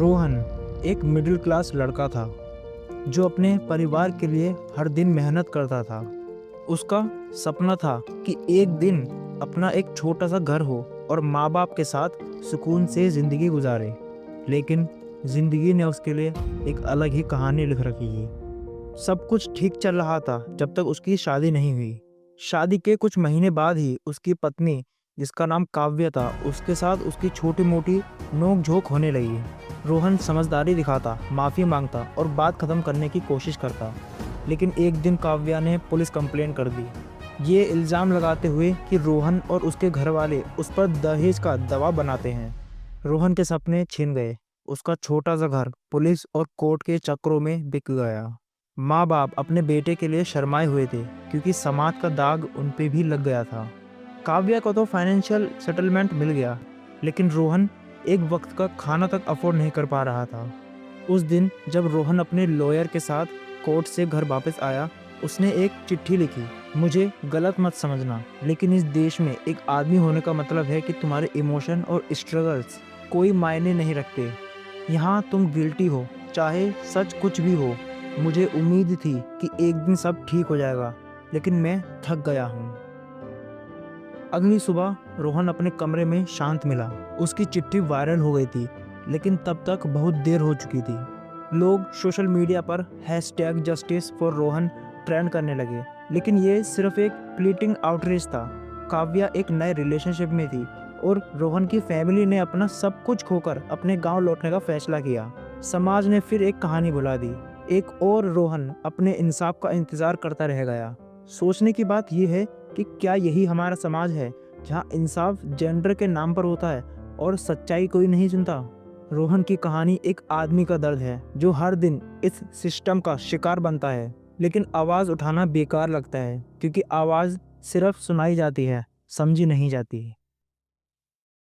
रोहन एक middle class लड़का था जो अपने परिवार के लिए हर दिन मेहनत करता था। उसका सपना था कि एक दिन अपना एक छोटा सा घर हो और माँ बाप के साथ सुकून से ज़िंदगी गुजारे। लेकिन ज़िंदगी ने उसके लिए एक अलग ही कहानी लिख रखी थी। सब कुछ ठीक चल रहा था जब तक उसकी शादी नहीं हुई। शादी के कुछ महीने बाद ही उसकी पत्नी, जिसका नाम काव्य था, उसके साथ उसकी छोटी मोटी नोक झोंक होने लगी। रोहन समझदारी दिखाता, माफ़ी मांगता और बात ख़त्म करने की कोशिश करता। लेकिन एक दिन काव्या ने पुलिस कंप्लेंट कर दी, ये इल्ज़ाम लगाते हुए कि रोहन और उसके घर वाले उस पर दहेज का दबाव बनाते हैं। रोहन के सपने छिन गए। उसका छोटा सा घर पुलिस और कोर्ट के चक्रों में बिक गया। माँ बाप अपने बेटे के लिए शर्माए हुए थे क्योंकि समाज का दाग उन पे भी लग गया था। काव्या को तो फाइनेंशियल सेटलमेंट मिल गया, लेकिन रोहन एक वक्त का खाना तक अफोर्ड नहीं कर पा रहा था। उस दिन जब रोहन अपने लॉयर के साथ कोर्ट से घर वापस आया, उसने एक चिट्ठी लिखी। मुझे गलत मत समझना, लेकिन इस देश में एक आदमी होने का मतलब है कि तुम्हारे इमोशन और स्ट्रगल्स कोई मायने नहीं रखते। यहाँ तुम गिल्टी हो, चाहे सच कुछ भी हो। मुझे उम्मीद थी कि एक दिन सब ठीक हो जाएगा, लेकिन मैं थक गया हूँ। अगली सुबह रोहन अपने कमरे में शांत मिला। उसकी चिट्ठी वायरल हो गई थी, लेकिन तब तक बहुत देर हो चुकी थी। लोग सोशल मीडिया पर #जस्टिस फॉर रोहन ट्रेंड करने लगे, लेकिन ये सिर्फ एक फ्लीटिंग आउटरीच था। काव्या एक नए रिलेशनशिप में थी और रोहन की फैमिली ने अपना सब कुछ खोकर अपने गांव लौटने का फैसला किया। समाज ने फिर एक कहानी बुला दी। एक और रोहन अपने इंसाफ का इंतजार करता रह गया। सोचने की बात यह है कि क्या यही हमारा समाज है, जहां इंसाफ जेंडर के नाम पर होता है और सच्चाई कोई नहीं सुनता। रोहन की कहानी एक आदमी का दर्द है जो हर दिन इस सिस्टम का शिकार बनता है, लेकिन आवाज़ उठाना बेकार लगता है क्योंकि आवाज़ सिर्फ सुनाई जाती है, समझी नहीं जाती।